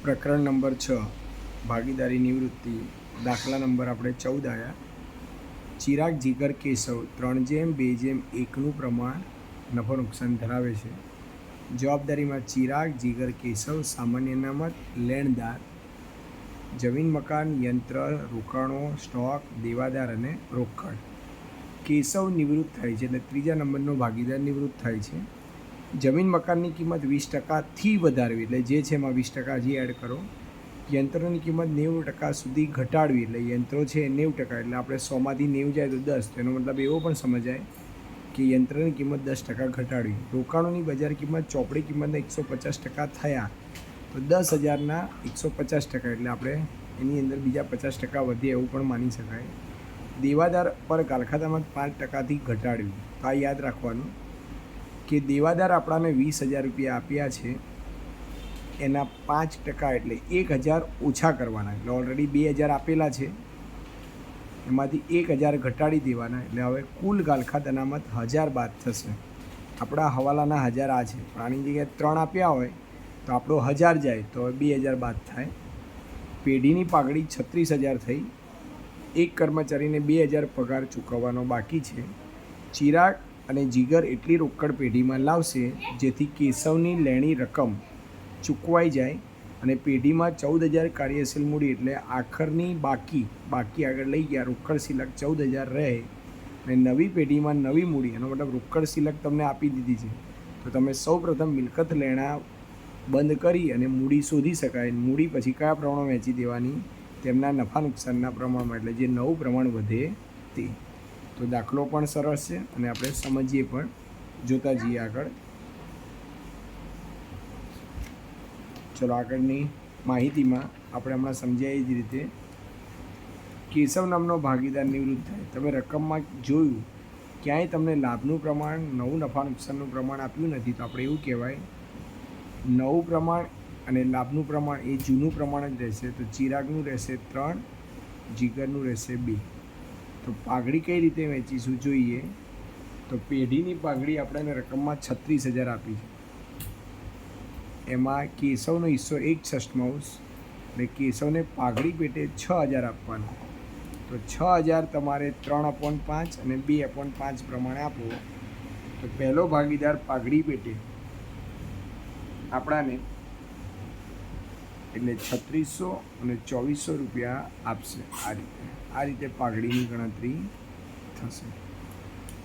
પ્રકરણ નંબર 6 ભાગીદારી નિવૃત્તિ. દાખલા નંબર આપણે 14 આવ્યા. ચિરાગ, જીગર, કેશવ 3:2:1 પ્રમાણ નફો નુકસાન ધરાવે છે. જવાબદારીમાં ચિરાગ, જીગર, કેશવ સામાન્ય અનામત લેણદાર, જમીન, મકાન, યંત્ર, રોકાણો, સ્ટોક, દેવાદાર અને રોકડ. કેશવ નિવૃત્ત થાય છે એટલે ત્રીજા નંબરનો ભાગીદાર નિવૃત્ત થાય છે. જમીન મકાનની કિંમત 20%થી વધારવી એટલે જે છે એમાં 20% હજી એડ કરો. યંત્રોની કિંમત 90% સુધી ઘટાડવી એટલે યંત્રો છે 90%, એટલે આપણે 100માંથી 90 જાય તો 10, તેનો મતલબ એવો પણ સમજાય કે યંત્રની કિંમત 10% ઘટાડવી. રોકાણોની બજાર કિંમત ચોપડી કિંમતના 150% થયા તો 10,000ના 150%, એટલે આપણે એની અંદર બીજા 50% વધે એવું પણ માની શકાય. દેવાદાર પર ગાલખાતામાં 5%થી ઘટાડવી. તો આ યાદ રાખવાનું કે દેવાદાર આપણાને 20,000 રૂપિયા આપ્યા છે, એના 5% એટલે 1,000 ઓછા કરવાના. એટલે ઓલરેડી 2,000 આપેલા છે, એમાંથી 1,000 ઘટાડી દેવાના. એટલે હવે કુલ ગાલખાત અનામત 1,000 બાદ થશે. આપણા હવાલાના 1,000 આ છે, પણ આની જગ્યાએ 3 આપ્યા હોય તો આપણો 1,000 જાય તો 2,000 બાદ થાય. પેઢીની પાઘડી 36,000 થઈ. એક કર્મચારીને 2,000 પગાર ચૂકવવાનો બાકી છે. ચિરાગ અને જીગર એટલી રોકડ પેઢીમાં લાવશે જેથી કેશવની લેણી રકમ ચૂકવાઈ જાય અને પેઢીમાં 14,000 કાર્યશીલ મૂડી એટલે આખરની બાકી આગળ લઈ ગયા, રોકડ શિલક 14,000 રહે અને નવી પેઢીમાં નવી મૂડી, એનો મતલબ રોકડ શિલક તમને આપી દીધી છે તો તમે સૌપ્રથમ મિલકત લેણા બંધ કરી અને મૂડી શોધી શકાય. મૂડી પછી કયા પ્રમાણમાં વહેંચી દેવાની? તેમના નફા નુકસાનના પ્રમાણમાં, એટલે જે નવું પ્રમાણ વધે તે. તો દાખલો પણ સરસ છે અને આપણે સમજીએ પણ. જોતા જઈએ આગળ. ચલો આગળની માહિતીમાં આપણે હમણાં સમજ્યા એ જ રીતે કેશવ નામનો ભાગીદાર નિવૃત્ત થાય. તમે રકમમાં જોયું ક્યાંય તમને લાભનું પ્રમાણ, નવું નફા નુકસાનનું પ્રમાણ આપ્યું નથી, તો આપણે એવું કહેવાય નવું પ્રમાણ અને લાભનું પ્રમાણ એ જૂનું પ્રમાણ જ રહેશે. તો ચિરાગનું રહેશે 3, જીગરનું રહેશે 2. તો પાઘડી કઈ રીતે વહેંચીશું જોઈએ. તો પેઢીની પાઘડી આપણને રકમમાં 36,000 આપી છે, એમાં કેશવનો હિસ્સો 1/6, એટલે કેશવને પાઘડી પેટે 6,000 આપવાના. તો 6,000 તમારે 3/5 અને 2/5 પ્રમાણે આપો. તો પહેલો ભાગીદાર પાઘડી પેટે આપણાને એટલે 3,600 અને 2,400 રૂપિયા આપશે. આ રીતે પાઘડીની ગણતરી થશે.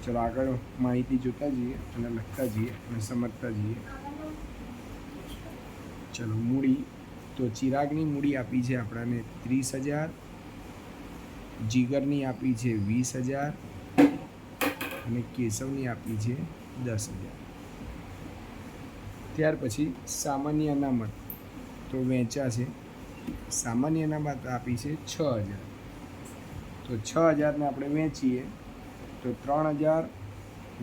ચલો આગળ માહિતી જોતા જઈએ અને લખતા જઈએ અને સમજતા જઈએ. ચલો મૂડી. તો ચિરાગની મૂડી આપી છે આપણાને 30,000, જીગરની આપી છે 20,000 અને કેશવની આપી છે 10,000. ત્યાર પછી સામાન્ય અનામત તો વેચ્યા છે. સામાન્ય અનામત આપી છે 6,000. તો 6,000ને આપણે વેચીએ તો 3,000,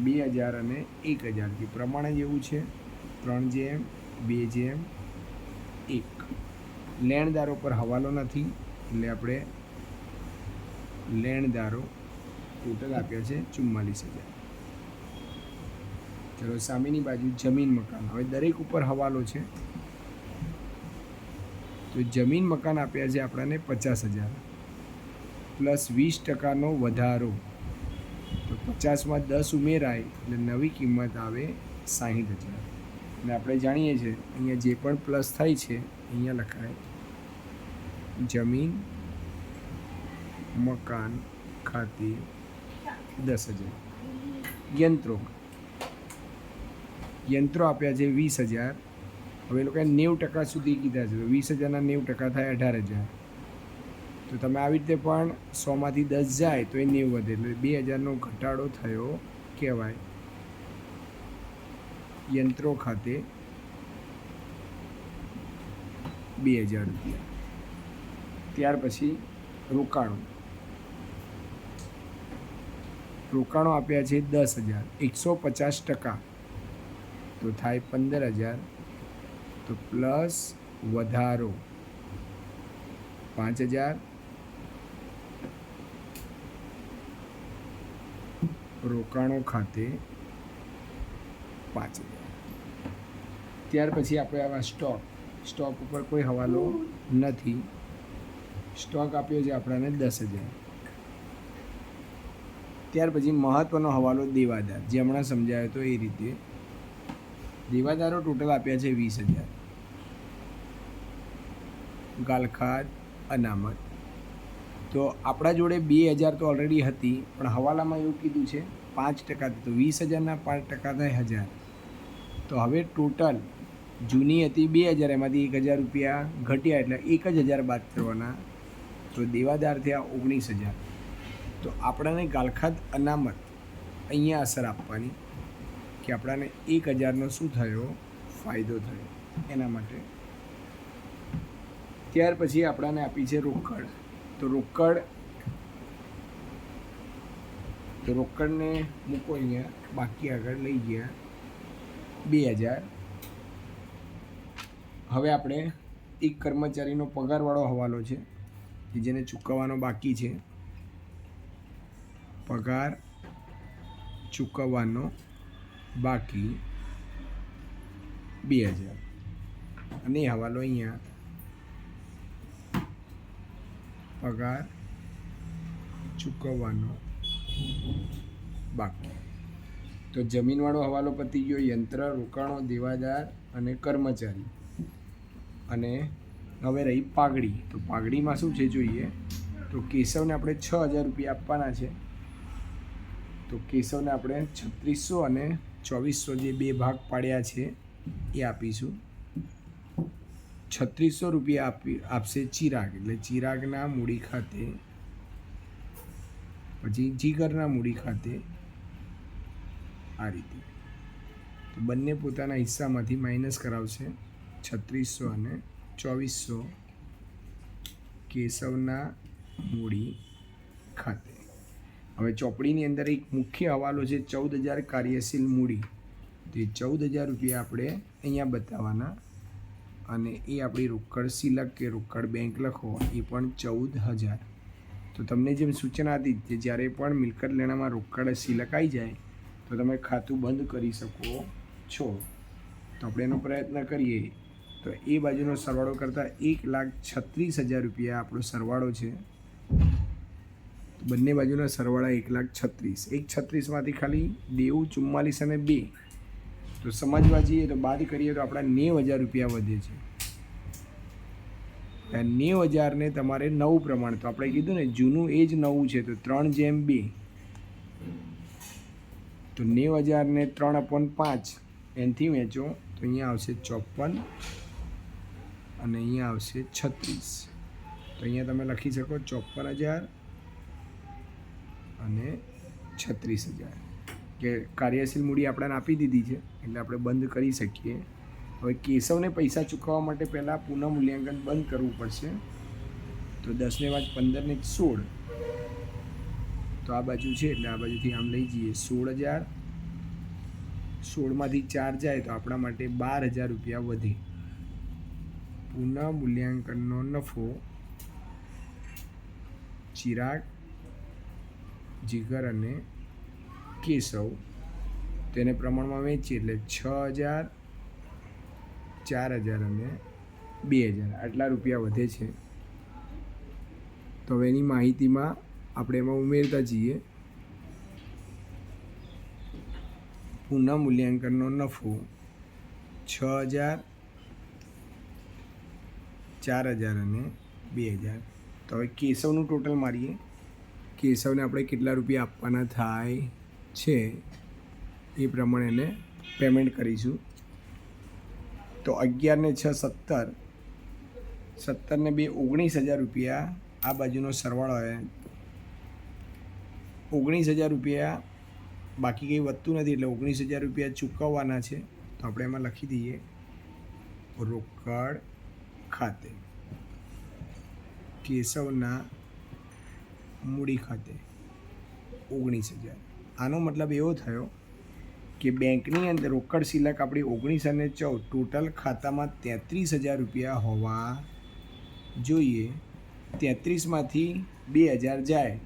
2,000 અને 1,000. પ્રમાણ જ એવું છે, 3:2:1. લેણદારો પર હવાલો નથી એટલે આપણે લેણદારો ટોટલ આપ્યા છે 44,000. ચલો સામેની બાજુ જમીન મકાન. હવે દરેક ઉપર હવાલો છે તો જમીન મકાન આપ્યા છે આપણને 50,000 પ્લસ 20%નો વધારો. તો 50માં 10 ઉમેરાય એટલે નવી કિંમત આવે 60,000. અને આપણે જાણીએ છીએ અહીંયા જે પણ પ્લસ થાય છે અહીંયા લખાય જમીન મકાન ખાતે 10,000. યંત્રો આપ્યા છે 20,000. હવે એ લોકોએ 90% સુધી કીધા છે, તો 20,000ના 90% થાય 18,000. તો તમે આવી રીતે પણ 100માંથી 10 જાય તો એ 90 વધે, એટલે 2,000નો ઘટાડો થયો કહેવાય. યંત્રો ખાતે 2,000 રૂપિયા. ત્યાર પછી રોકાણો આપ્યા છે 10,000, 150% તો થાય 15,000. તો પ્લસ વધારો 5,000, રોકાણો ખાતે 5,000. ત્યાર પછી આપણે આવા સ્ટોક સ્ટોક ઉપર કોઈ હવાલો નથી. સ્ટોક આપ્યો છે આપણને 10,000. ત્યાર પછી મહત્ત્વનો હવાલો દેવાદાર, જે હમણાં સમજાયો હતો એ રીતે. દેવાદારો ટોટલ આપ્યા છે 20,000. ગાલખાત અનામત તો આપણા જોડે 2,000 તો ઓલરેડી હતી, પણ હવાલામાં એવું કીધું છે 5% તો 20,000ના 5% થાય 1,000. તો હવે ટોટલ જૂની હતી 2,000, એમાંથી 1,000 રૂપિયા ઘટ્યા એટલે 1,000 બાદ કરવાના, તો દેવાદાર થયા 19,000. તો આપણાને ગાલખાત અનામત અહીંયા અસર આપવાની કે આપણાને 1,000નો શું થયો, ફાયદો થયો એના માટે. ત્યાર પછી આપણાને આપી છે રોકડ. તો રોકડને મૂકો અહીંયા, બાકી આગળ લઈ ગયા 2,000. હવે આપણે એક કર્મચારીનો પગારવાળો હવાલો છે કે જેને ચૂકવવાનો બાકી છે. પગાર ચૂકવવાનો બાકી 2,000 અને હવાલો અહીંયા પગાર ચૂકવવાનો બાકી. તો જમીનવાળો હવાલો પતી ગયો, યંત્ર, રોકાણો, દેવાદાર અને કર્મચારી. અને હવે રહી પાઘડી. તો પાઘડીમાં શું છે જોઈએ, તો કેશવને આપણે 6,000 રૂપિયા આપવાના છે. તો કેશવને આપણે 3,600 અને 2,400 જે બે ભાગ પાડ્યા છે એ આપીશું. 3,600 રૂપિયા આપશે ચિરાગ, એટલે ચિરાગના મૂડી ખાતે. પછી જીગરના મૂડી ખાતે આ રીતે. તો બંને પોતાના હિસ્સામાંથી માઇનસ કરાવશે 3,600 અને 2,400 કેશવના મૂડી ખાતે. હવે ચોપડીની અંદર એક મુખ્ય હવાલો છે 14,000 કાર્યશીલ મૂડી. તો એ 14,000 રૂપિયા આપણે અહીંયા બતાવવાના અને એ આપણી રોકડ સિલક કે રોકડ બેંક લખો એ પણ 14,000. તો તમને જેમ સૂચના હતી કે જ્યારે પણ મિલકત લેણામાં રોકડ સિલક આવી જાય તો તમે ખાતું બંધ કરી શકો છો. તો આપણે એનો પ્રયત્ન કરીએ. તો એ બાજુનો સરવાળો કરતાં 1,36,000 રૂપિયા આપણો સરવાળો છે. બંને બાજુના સરવાળા 1,36,000. 1,36,000માંથી ખાલી દેવું 44 અને 2 તો સમજવા જઈએ તો બાદ કરીએ તો આપણા 90,000 રૂપિયા વધે છે. 90,000ને તમારે નવું પ્રમાણ, તો આપણે કીધું ને જૂનું એ જ નવું છે, તો 3/2. તો 90,000ને 3/5 એનાથી વેચો તો અહીંયા આવશે 54 અને અહીંયા આવશે 36. તો અહીંયા તમે લખી શકો 54,000 અને 36,000 કે કાર્યશીલ મૂડી આપણને આપી દીધી છે એટલે આપણે બંધ કરી શકીએ. હવે કેશવને પૈસા ચૂકવવા માટે પહેલાં પુનઃ મૂલ્યાંકન બંધ કરવું પડશે. તો 10 ને 5 15 ને 16 તો આ બાજુ છે એટલે આ બાજુથી આમ લઈ જઈએ 16,000. 16માંથી 4 જાય તો આપણા માટે 12,000 રૂપિયા વધે. પુનઃ મૂલ્યાંકનનો નફો ચિરાગ, જીગર અને કેશવ તેને પ્રમાણમાં વેચીએ એટલે 6,000, 4,000 અને 2,000 આટલા રૂપિયા વધે છે. તો હવે એની માહિતીમાં આપણે એમાં ઉમેરતા જઈએ. પુનઃ મૂલ્યાંકનનો નફો 6,000, 4,000 અને 2,000. તો હવે કેશવનું ટોટલ મારીએ. કેશવને આપણે કેટલા રૂપિયા આપવાના થાય છે એ પ્રમાણે એને પેમેન્ટ કરીશું. તો 11 ને 6 17, 17 ને 2 19,000 રૂપિયા આ બાજુનો સરવાળો આવે. 19,000 રૂપિયા બાકી કંઈ વધતું નથી એટલે 19,000 રૂપિયા ચૂકવવાના છે. તો આપણે એમાં લખી દઈએ રોકડ ખાતે કેશવના મૂડી ખાતે 19,000. આનો મતલબ એવો થયો કે બેંકની અંદર રોકડ સિલક આપણી 19 અને 14 ટોટલ ખાતામાં 33,000 રૂપિયા હોવા જોઈએ. 33માંથી 2,000 જાય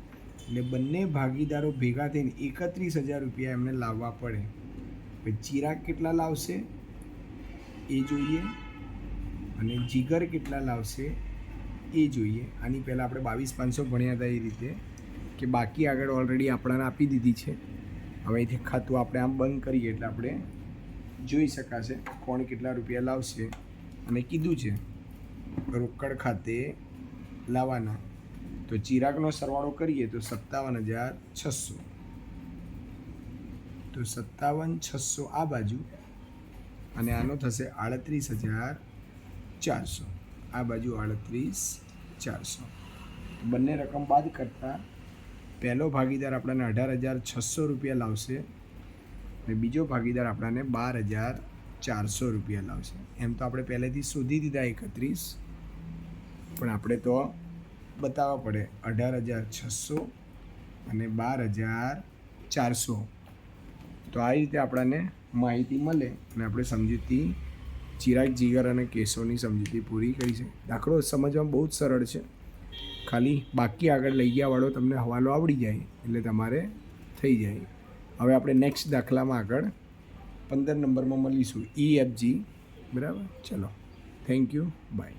એટલે બંને ભાગીદારો ભેગા થઈને 31,000 રૂપિયા એમને લાવવા પડે. પછી ચિરાગ કેટલા લાવશે એ જોઈએ. અને જીગર કેટલા લાવશે એ જોઈએ. આની પહેલાં આપણે 22,500 ભણ્યા હતા એ રીતે કે બાકી આગળ ઓલરેડી આપણને આપી દીધી છે. હવે અહીંથી ખાતું આપણે આમ બંધ કરીએ એટલે આપણે જોઈ શકાશે કોણ કેટલા રૂપિયા લાવશે. અને કીધું છે રોકડ ખાતે લાવવાના. તો ચિરાગનો સરવાળો કરીએ તો 57,600. તો 57,600 આ બાજુ અને આનો થશે 38,400. આ બાજુ 38,400. બંને રકમ બાદ કરતાં પહેલો ભાગીદાર આપણને 18,600 રૂપિયા લાવશે અને બીજો ભાગીદાર આપણને 12,400 રૂપિયા લાવશે. એમ તો આપણે પહેલેથી શોધી દીધા 31, પણ આપણે તો બતાવવા પડે 18,600 અને 12,400. તો આ રીતે આપણને માહિતી મળે અને આપણે સમજૂતી ચિરાગ જીગર અને કેશવની સમજૂતી પૂરી કરી છે. દાખલો સમજવામાં બહુ જ સરળ છે. ખાલી બાકી આગળ લઈ ગયાવાળો તમને હવાલો આવડી જાય એટલે તમારે થઈ જાય. હવે આપણે નેક્સ્ટ દાખલામાં આગળ 15 નંબરમાં મળીશું EFG. બરાબર, ચલો, થેન્ક યુ, બાય.